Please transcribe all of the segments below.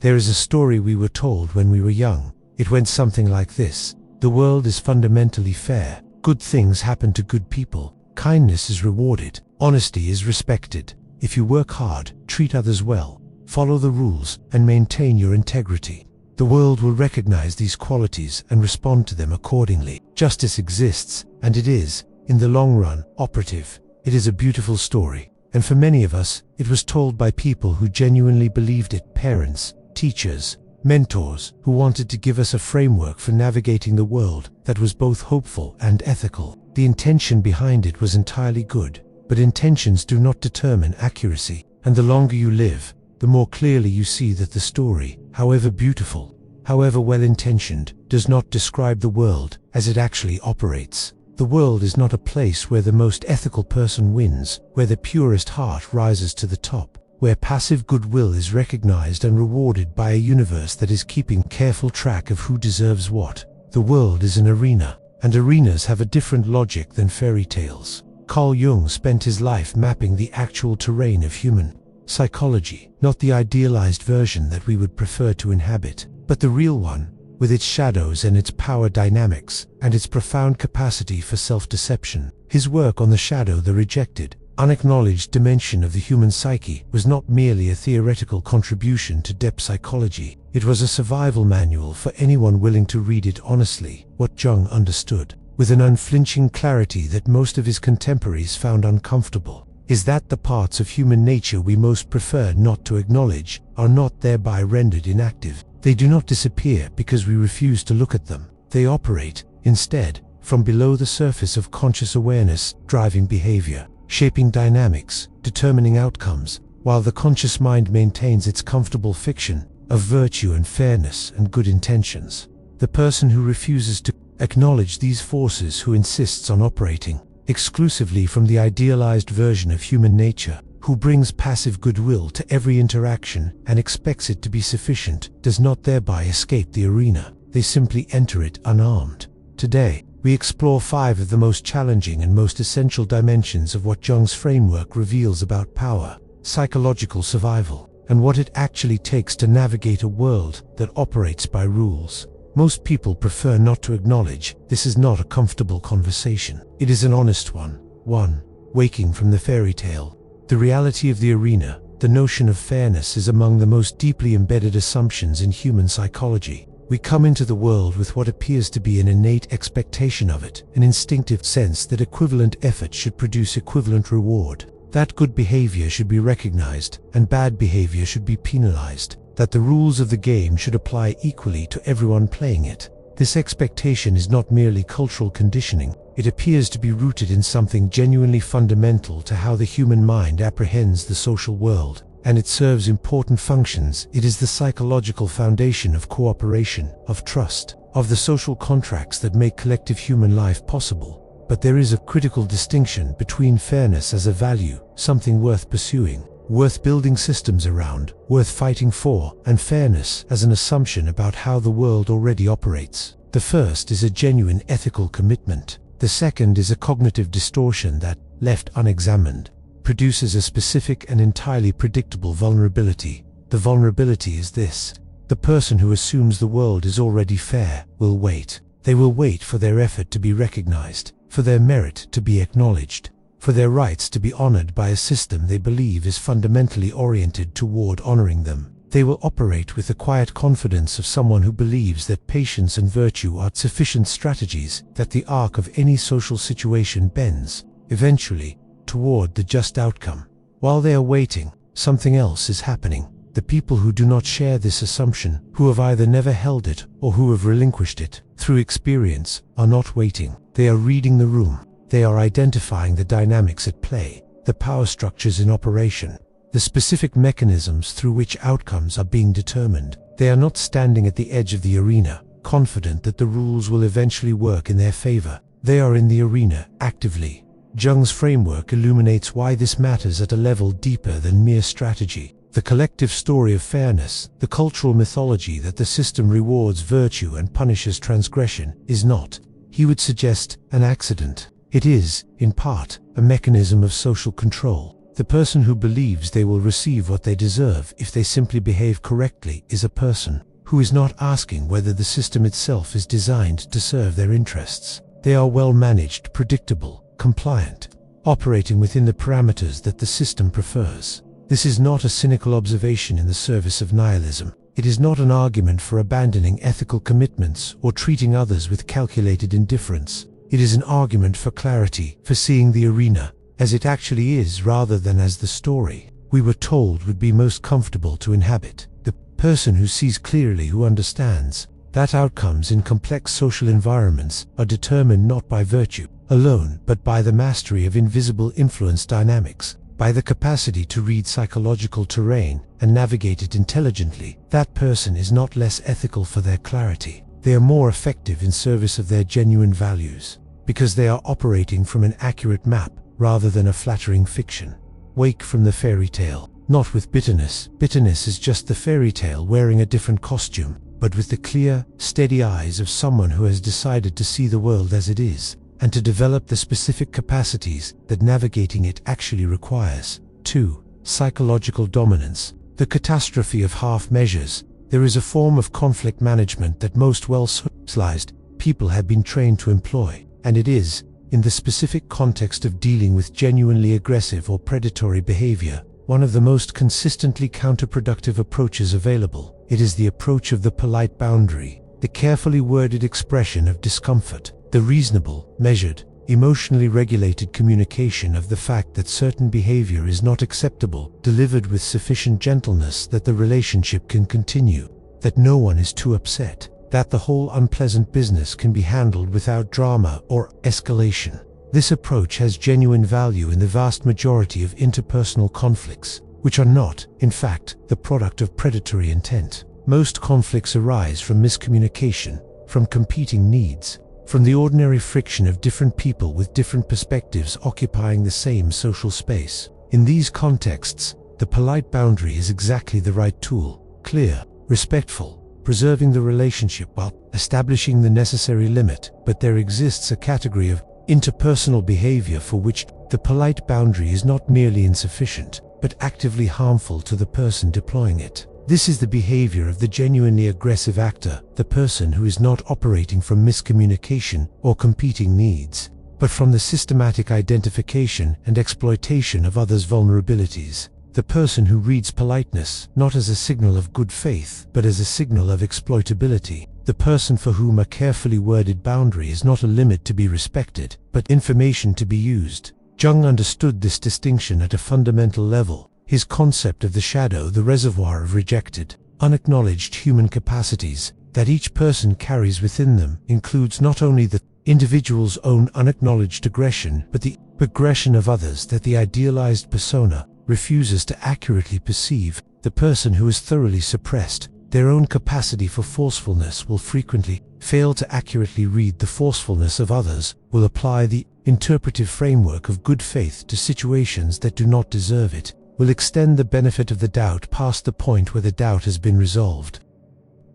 There is a story we were told when we were young. It went something like this. The world is fundamentally fair. Good things happen to good people. Kindness is rewarded. Honesty is respected. If you work hard, treat others well, follow the rules, and maintain your integrity, the world will recognize these qualities and respond to them accordingly. Justice exists, and it is, in the long run, operative. It is a beautiful story, and for many of us, it was told by people who genuinely believed it. Parents, teachers, mentors, who wanted to give us a framework for navigating the world that was both hopeful and ethical. The intention behind it was entirely good, but intentions do not determine accuracy, and the longer you live, the more clearly you see that the story, however beautiful, however well-intentioned, does not describe the world as it actually operates. The world is not a place where the most ethical person wins, where the purest heart rises to the top, where passive goodwill is recognized and rewarded by a universe that is keeping careful track of who deserves what. The world is an arena, and arenas have a different logic than fairy tales. Carl Jung spent his life mapping the actual terrain of human psychology, not the idealized version that we would prefer to inhabit, but the real one, with its shadows and its power dynamics, and its profound capacity for self-deception. His work on the shadow, the rejected, unacknowledged dimension of the human psyche, was not merely a theoretical contribution to depth psychology. It was a survival manual for anyone willing to read it honestly. What Jung understood, with an unflinching clarity that most of his contemporaries found uncomfortable, is that the parts of human nature we most prefer not to acknowledge are not thereby rendered inactive. They do not disappear because we refuse to look at them. They operate, instead, from below the surface of conscious awareness, driving behavior, shaping dynamics, determining outcomes, while the conscious mind maintains its comfortable fiction of virtue and fairness and good intentions. The person who refuses to acknowledge these forces, who insists on operating exclusively from the idealized version of human nature, who brings passive goodwill to every interaction and expects it to be sufficient, does not thereby escape the arena. They simply enter it unarmed. Today, we explore 5 of the most challenging and most essential dimensions of what Jung's framework reveals about power, psychological survival, and what it actually takes to navigate a world that operates by rules. Most people prefer not to acknowledge this is not a comfortable conversation. It is an honest one. 1. Waking from the fairy tale. The reality of the arena, the notion of fairness, is among the most deeply embedded assumptions in human psychology. We come into the world with what appears to be an innate expectation of it, an instinctive sense that equivalent effort should produce equivalent reward, that good behavior should be recognized and bad behavior should be penalized, that the rules of the game should apply equally to everyone playing it. This expectation is not merely cultural conditioning. It appears to be rooted in something genuinely fundamental to how the human mind apprehends the social world, and it serves important functions. It is the psychological foundation of cooperation, of trust, of the social contracts that make collective human life possible. But there is a critical distinction between fairness as a value, something worth pursuing, worth building systems around, worth fighting for, and fairness as an assumption about how the world already operates. The first is a genuine ethical commitment. The second is a cognitive distortion that, left unexamined, produces a specific and entirely predictable vulnerability. The vulnerability is this: the person who assumes the world is already fair will wait. They will wait for their effort to be recognized, for their merit to be acknowledged, for their rights to be honored by a system they believe is fundamentally oriented toward honoring them. They will operate with the quiet confidence of someone who believes that patience and virtue are sufficient strategies, that the arc of any social situation bends, eventually, toward the just outcome. While they are waiting, something else is happening. The people who do not share this assumption, who have either never held it or who have relinquished it through experience, are not waiting. They are reading the room. They are identifying the dynamics at play, the power structures in operation, the specific mechanisms through which outcomes are being determined. They are not standing at the edge of the arena, confident that the rules will eventually work in their favor. They are in the arena, actively. Jung's framework illuminates why this matters at a level deeper than mere strategy. The collective story of fairness, the cultural mythology that the system rewards virtue and punishes transgression, is not, he would suggest, an accident. It is, in part, a mechanism of social control. The person who believes they will receive what they deserve if they simply behave correctly is a person who is not asking whether the system itself is designed to serve their interests. They are well managed, predictable, compliant, operating within the parameters that the system prefers. This is not a cynical observation in the service of nihilism. It is not an argument for abandoning ethical commitments or treating others with calculated indifference. It is an argument for clarity, for seeing the arena as it actually is rather than as the story we were told would be most comfortable to inhabit. The person who sees clearly, who understands that outcomes in complex social environments are determined not by virtue alone, but by the mastery of invisible influence dynamics, by the capacity to read psychological terrain and navigate it intelligently. That person is not less ethical for their clarity. They are more effective in service of their genuine values, because they are operating from an accurate map rather than a flattering fiction. Wake from the fairy tale, not with bitterness. Bitterness is just the fairy tale wearing a different costume, but with the clear, steady eyes of someone who has decided to see the world as it is, and to develop the specific capacities that navigating it actually requires. 2. Psychological dominance. The catastrophe of half measures. There is a form of conflict management that most well-socialized people have been trained to employ, and it is, in the specific context of dealing with genuinely aggressive or predatory behavior, one of the most consistently counterproductive approaches available. It is the approach of the polite boundary, the carefully worded expression of discomfort, the reasonable, measured, emotionally regulated communication of the fact that certain behavior is not acceptable, delivered with sufficient gentleness that the relationship can continue, that no one is too upset, that the whole unpleasant business can be handled without drama or escalation. This approach has genuine value in the vast majority of interpersonal conflicts, which are not, in fact, the product of predatory intent. Most conflicts arise from miscommunication, from competing needs, from the ordinary friction of different people with different perspectives occupying the same social space. In these contexts, the polite boundary is exactly the right tool, clear, respectful, preserving the relationship while establishing the necessary limit. But there exists a category of interpersonal behavior for which the polite boundary is not merely insufficient, but actively harmful to the person deploying it. This is the behavior of the genuinely aggressive actor, the person who is not operating from miscommunication or competing needs, but from the systematic identification and exploitation of others' vulnerabilities. The person who reads politeness not as a signal of good faith, but as a signal of exploitability. The person for whom a carefully worded boundary is not a limit to be respected, but information to be used. Jung understood this distinction at a fundamental level. His concept of the shadow, the reservoir of rejected, unacknowledged human capacities that each person carries within them, includes not only the individual's own unacknowledged aggression, but the aggression of others that the idealized persona refuses to accurately perceive. The person who is thoroughly suppressed their own capacity for forcefulness will frequently fail to accurately read the forcefulness of others, will apply the interpretive framework of good faith to situations that do not deserve it, will extend the benefit of the doubt past the point where the doubt has been resolved.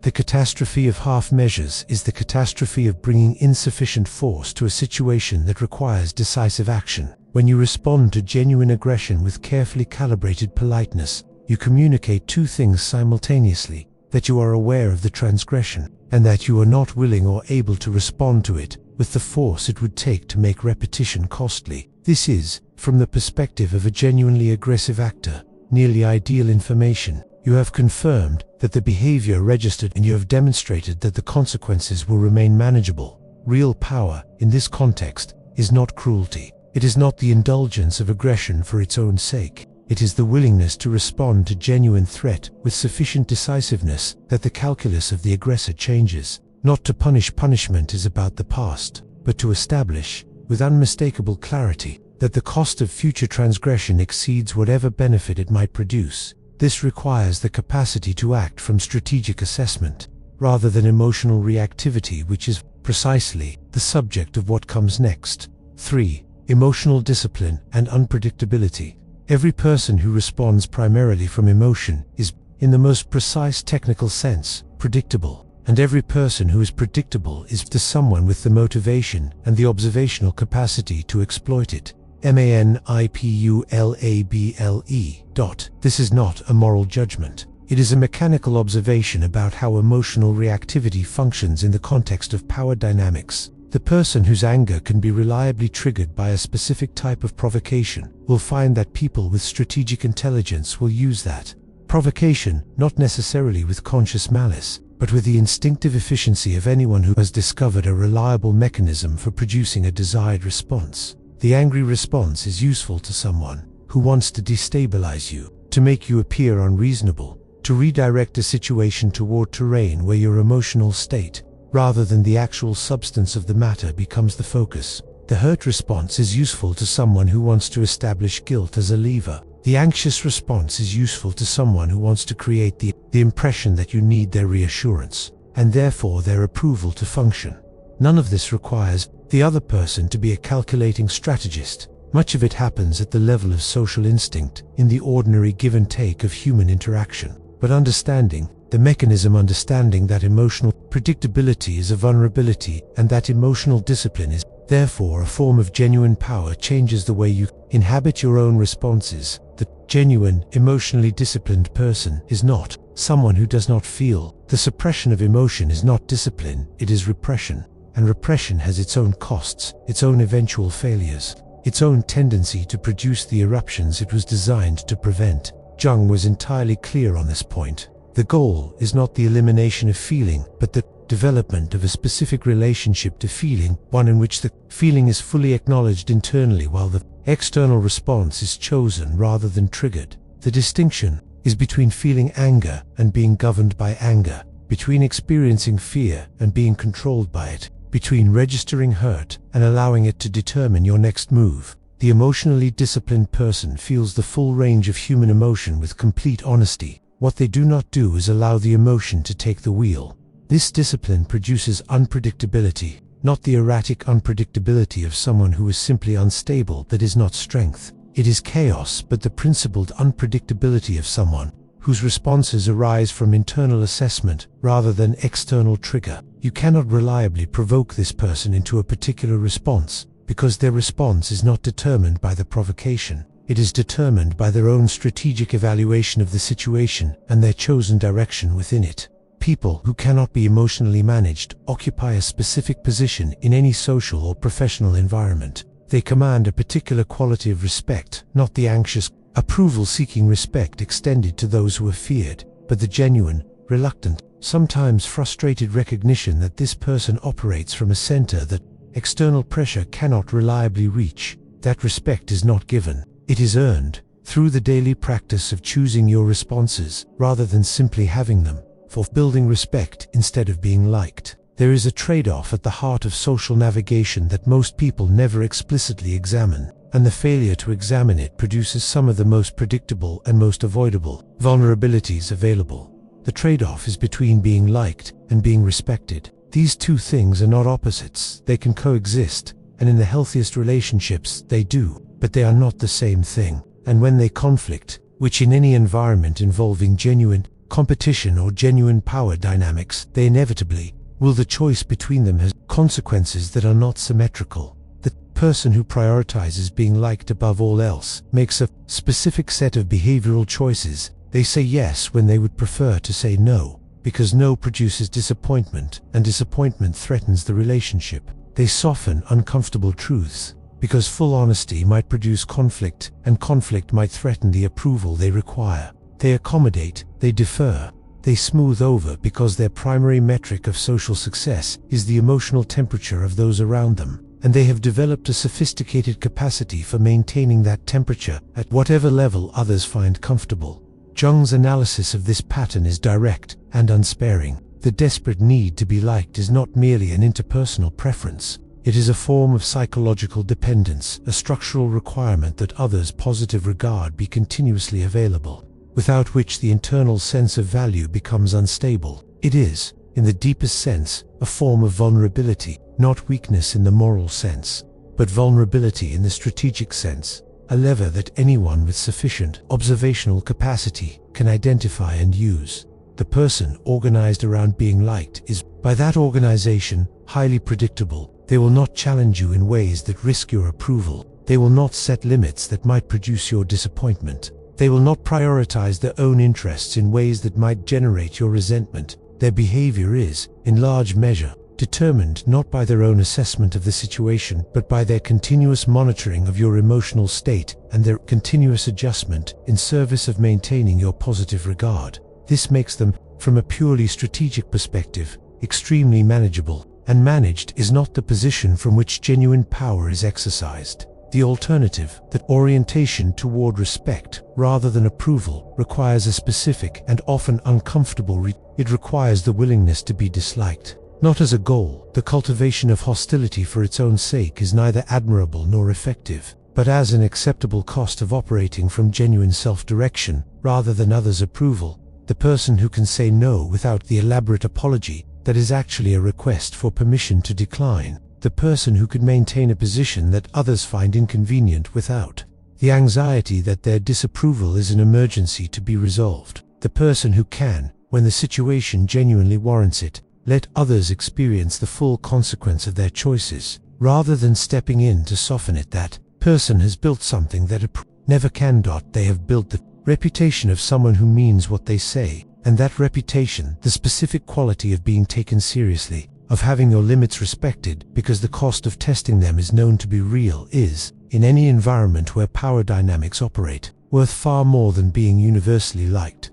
The catastrophe of half measures is the catastrophe of bringing insufficient force to a situation that requires decisive action. When you respond to genuine aggression with carefully calibrated politeness, you communicate two things simultaneously: that you are aware of the transgression, and that you are not willing or able to respond to it with the force it would take to make repetition costly. This is, from the perspective of a genuinely aggressive actor, nearly ideal information. You have confirmed that the behavior registered, and you have demonstrated that the consequences will remain manageable. Real power, in this context, is not cruelty. It is not the indulgence of aggression for its own sake. It is the willingness to respond to genuine threat with sufficient decisiveness that the calculus of the aggressor changes. Not to punish. Punishment is about the past, but to establish, with unmistakable clarity, that the cost of future transgression exceeds whatever benefit it might produce. This requires the capacity to act from strategic assessment, rather than emotional reactivity, which is precisely the subject of what comes next. 3. Emotional discipline and unpredictability. Every person who responds primarily from emotion is, in the most precise technical sense, predictable. And every person who is predictable is to someone with the motivation and the observational capacity to exploit it. manipulable. This is not a moral judgment. It is a mechanical observation about how emotional reactivity functions in the context of power dynamics. The person whose anger can be reliably triggered by a specific type of provocation will find that people with strategic intelligence will use that provocation, not necessarily with conscious malice, but with the instinctive efficiency of anyone who has discovered a reliable mechanism for producing a desired response. The angry response is useful to someone who wants to destabilize you, to make you appear unreasonable, to redirect a situation toward terrain where your emotional state, rather than the actual substance of the matter, becomes the focus. The hurt response is useful to someone who wants to establish guilt as a lever. The anxious response is useful to someone who wants to create the impression that you need their reassurance, and therefore their approval to function. None of this requires the other person to be a calculating strategist. Much of it happens at the level of social instinct, in the ordinary give and take of human interaction. But understanding that emotional predictability is a vulnerability, and that emotional discipline is therefore a form of genuine power, changes the way you inhabit your own responses. The genuine, emotionally disciplined person is not someone who does not feel. The suppression of emotion is not discipline, it is repression. And repression has its own costs, its own eventual failures, its own tendency to produce the eruptions it was designed to prevent. Jung was entirely clear on this point. The goal is not the elimination of feeling, but the development of a specific relationship to feeling, one in which the feeling is fully acknowledged internally while the external response is chosen rather than triggered. The distinction is between feeling anger and being governed by anger, between experiencing fear and being controlled by it, between registering hurt and allowing it to determine your next move. The emotionally disciplined person feels the full range of human emotion with complete honesty. What they do not do is allow the emotion to take the wheel. This discipline produces unpredictability, not the erratic unpredictability of someone who is simply unstable. That is not strength. It is chaos, but the principled unpredictability of someone whose responses arise from internal assessment rather than external trigger. You cannot reliably provoke this person into a particular response, because their response is not determined by the provocation. It is determined by their own strategic evaluation of the situation and their chosen direction within it. People who cannot be emotionally managed occupy a specific position in any social or professional environment. They command a particular quality of respect, not the anxious, approval-seeking respect extended to those who are feared, but the genuine, reluctant, sometimes frustrated recognition that this person operates from a center that external pressure cannot reliably reach. That respect is not given. It is earned through the daily practice of choosing your responses rather than simply having them, for building respect instead of being liked. There is a trade-off at the heart of social navigation that most people never explicitly examine, and the failure to examine it produces some of the most predictable and most avoidable vulnerabilities available. The trade-off is between being liked and being respected. These two things are not opposites. They can coexist, and in the healthiest relationships they do, but they are not the same thing. And when they conflict, which in any environment involving genuine competition or genuine power dynamics, they inevitably will. The choice between them has consequences that are not symmetrical. The person who prioritizes being liked above all else makes a specific set of behavioral choices. They say yes when they would prefer to say no, because no produces disappointment, and disappointment threatens the relationship. They soften uncomfortable truths, because full honesty might produce conflict, and conflict might threaten the approval they require. They accommodate, they defer, they smooth over, because their primary metric of social success is the emotional temperature of those around them, and they have developed a sophisticated capacity for maintaining that temperature at whatever level others find comfortable. Jung's analysis of this pattern is direct and unsparing. The desperate need to be liked is not merely an interpersonal preference. It is a form of psychological dependence, a structural requirement that others' positive regard be continuously available, without which the internal sense of value becomes unstable. It is, in the deepest sense, a form of vulnerability, not weakness in the moral sense, but vulnerability in the strategic sense, a lever that anyone with sufficient observational capacity can identify and use. The person organized around being liked is, by that organization, highly predictable. They will not challenge you in ways that risk your approval. They will not set limits that might produce your disappointment. They will not prioritize their own interests in ways that might generate your resentment. Their behavior is, in large measure, determined not by their own assessment of the situation, but by their continuous monitoring of your emotional state and their continuous adjustment in service of maintaining your positive regard. This makes them, from a purely strategic perspective, extremely manageable, and managed is not the position from which genuine power is exercised. The alternative, that orientation toward respect rather than approval, requires a specific and often uncomfortable it requires the willingness to be disliked. Not as a goal, the cultivation of hostility for its own sake is neither admirable nor effective, but as an acceptable cost of operating from genuine self-direction rather than others' approval. The person who can say no without the elaborate apology that is actually a request for permission to decline. The person who could maintain a position that others find inconvenient without the anxiety that their disapproval is an emergency to be resolved. The person who can, when the situation genuinely warrants it, let others experience the full consequence of their choices, rather than stepping in to soften it. That person has built something that never can. They have built the reputation of someone who means what they say, and that reputation, the specific quality of being taken seriously, of having your limits respected because the cost of testing them is known to be real, is, in any environment where power dynamics operate, worth far more than being universally liked.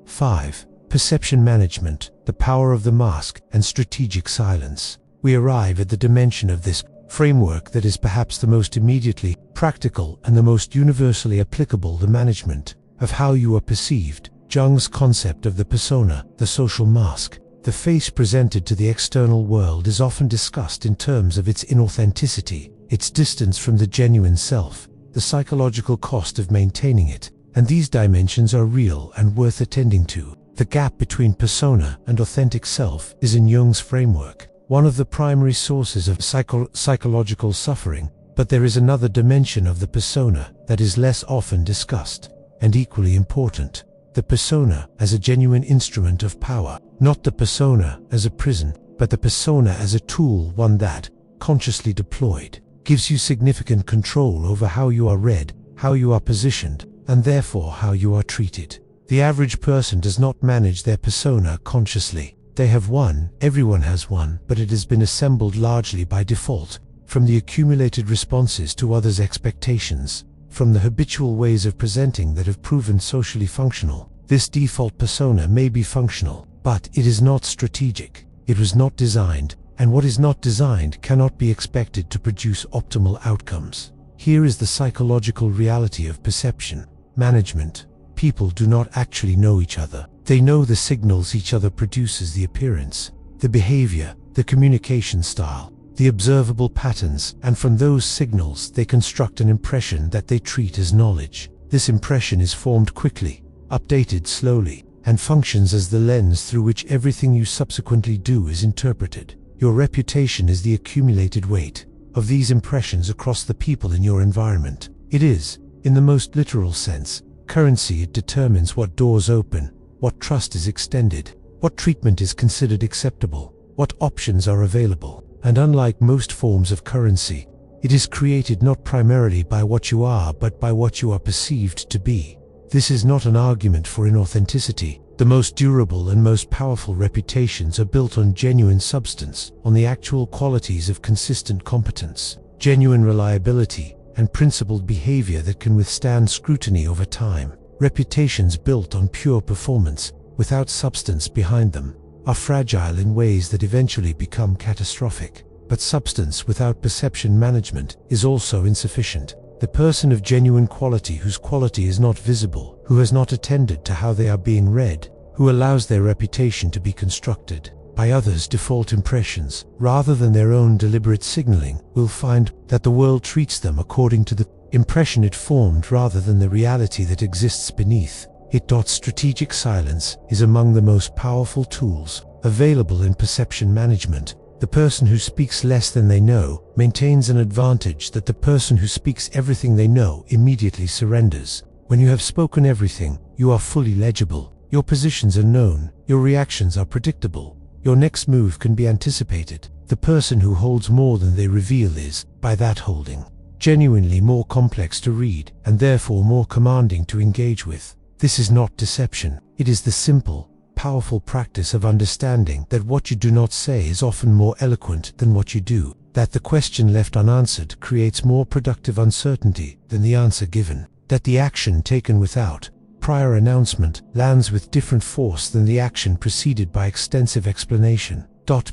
5. Perception management, the power of the mask and strategic silence. We arrive at the dimension of this framework that is perhaps the most immediately practical and the most universally applicable: the management of how you are perceived. Jung's concept of the persona, the social mask, the face presented to the external world, is often discussed in terms of its inauthenticity, its distance from the genuine self, the psychological cost of maintaining it, and these dimensions are real and worth attending to. The gap between persona and authentic self is, in Jung's framework, one of the primary sources of psychological suffering, but there is another dimension of the persona that is less often discussed, and equally important: the persona as a genuine instrument of power. Not the persona as a prison, but the persona as a tool, one that, consciously deployed, gives you significant control over how you are read, how you are positioned, and therefore how you are treated. The average person does not manage their persona consciously. They have one, everyone has one, but it has been assembled largely by default, from the accumulated responses to others' expectations, from the habitual ways of presenting that have proven socially functional. This default persona may be functional, but it is not strategic. It was not designed, and what is not designed cannot be expected to produce optimal outcomes. Here is the psychological reality of perception management. People do not actually know each other. They know the signals each other produces, the appearance, the behavior, the communication style, the observable patterns, and from those signals they construct an impression that they treat as knowledge. This impression is formed quickly, updated slowly, and functions as the lens through which everything you subsequently do is interpreted. Your reputation is the accumulated weight of these impressions across the people in your environment. It is, in the most literal sense, currency. It determines what doors open, what trust is extended, what treatment is considered acceptable, what options are available. And unlike most forms of currency, it is created not primarily by what you are, but by what you are perceived to be. This is not an argument for inauthenticity. The most durable and most powerful reputations are built on genuine substance, on the actual qualities of consistent competence, genuine reliability, and principled behavior that can withstand scrutiny over time. Reputations built on pure performance, without substance behind them, are fragile in ways that eventually become catastrophic. But substance without perception management is also insufficient. The person of genuine quality, whose quality is not visible, who has not attended to how they are being read, who allows their reputation to be constructed by others' default impressions, rather than their own deliberate signaling, will find that the world treats them according to the impression it formed rather than the reality that exists beneath it. Strategic silence is among the most powerful tools available in perception management. The person who speaks less than they know maintains an advantage that the person who speaks everything they know immediately surrenders. When you have spoken everything, you are fully legible. Your positions are known, your reactions are predictable, your next move can be anticipated. The person who holds more than they reveal is, by that holding, genuinely more complex to read, and therefore more commanding to engage with. This is not deception. It is the simple, powerful practice of understanding that what you do not say is often more eloquent than what you do, that the question left unanswered creates more productive uncertainty than the answer given, that the action taken without prior announcement lands with different force than the action preceded by extensive explanation.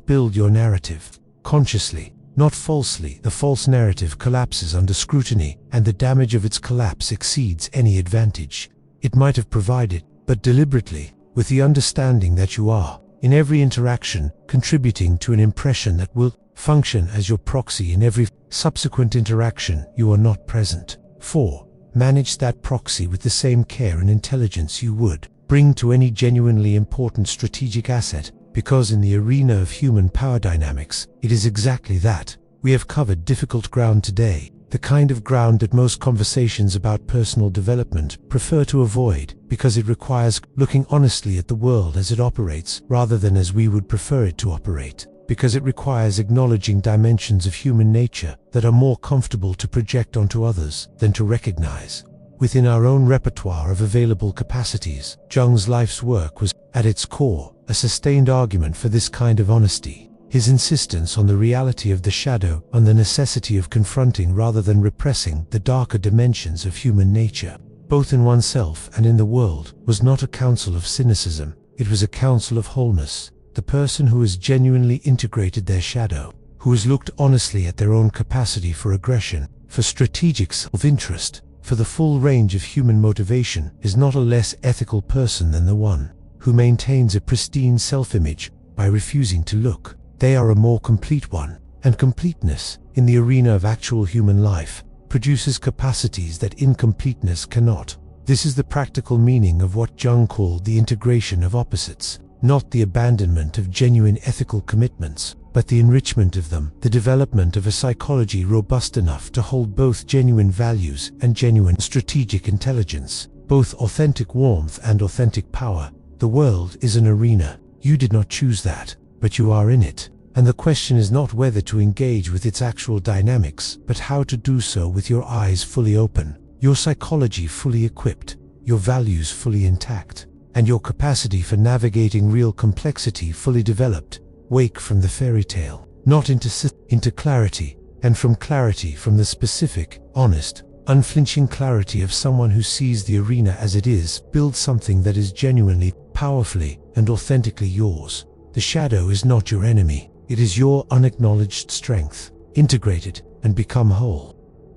Build your narrative consciously, not falsely. The false narrative collapses under scrutiny, and the damage of its collapse exceeds any advantage it might have provided, but deliberately, with the understanding that you are, in every interaction, contributing to an impression that will function as your proxy in every subsequent interaction you are not present. 4. Manage that proxy with the same care and intelligence you would bring to any genuinely important strategic asset, because in the arena of human power dynamics, it is exactly that. We have covered difficult ground today, the kind of ground that most conversations about personal development prefer to avoid, because it requires looking honestly at the world as it operates rather than as we would prefer it to operate, because it requires acknowledging dimensions of human nature that are more comfortable to project onto others than to recognize. Within our own repertoire of available capacities, Jung's life's work was, at its core, a sustained argument for this kind of honesty. His insistence on the reality of the shadow, on the necessity of confronting rather than repressing the darker dimensions of human nature, both in oneself and in the world, was not a counsel of cynicism. It was a counsel of wholeness. The person who has genuinely integrated their shadow, who has looked honestly at their own capacity for aggression, for strategic self-interest, for the full range of human motivation, is not a less ethical person than the one who maintains a pristine self-image by refusing to look. They are a more complete one, and completeness, in the arena of actual human life, produces capacities that incompleteness cannot. This is the practical meaning of what Jung called the integration of opposites, not the abandonment of genuine ethical commitments, but the enrichment of them, the development of a psychology robust enough to hold both genuine values and genuine strategic intelligence, both authentic warmth and authentic power. The world is an arena. You did not choose that, but you are in it. And the question is not whether to engage with its actual dynamics, but how to do so with your eyes fully open, your psychology fully equipped, your values fully intact, and your capacity for navigating real complexity fully developed. Wake from the fairy tale, not into clarity, and from clarity from the specific, honest, unflinching clarity of someone who sees the arena as it is. Build something that is genuinely, powerfully, and authentically yours. The shadow is not your enemy. It is your unacknowledged strength. Integrate it and become whole.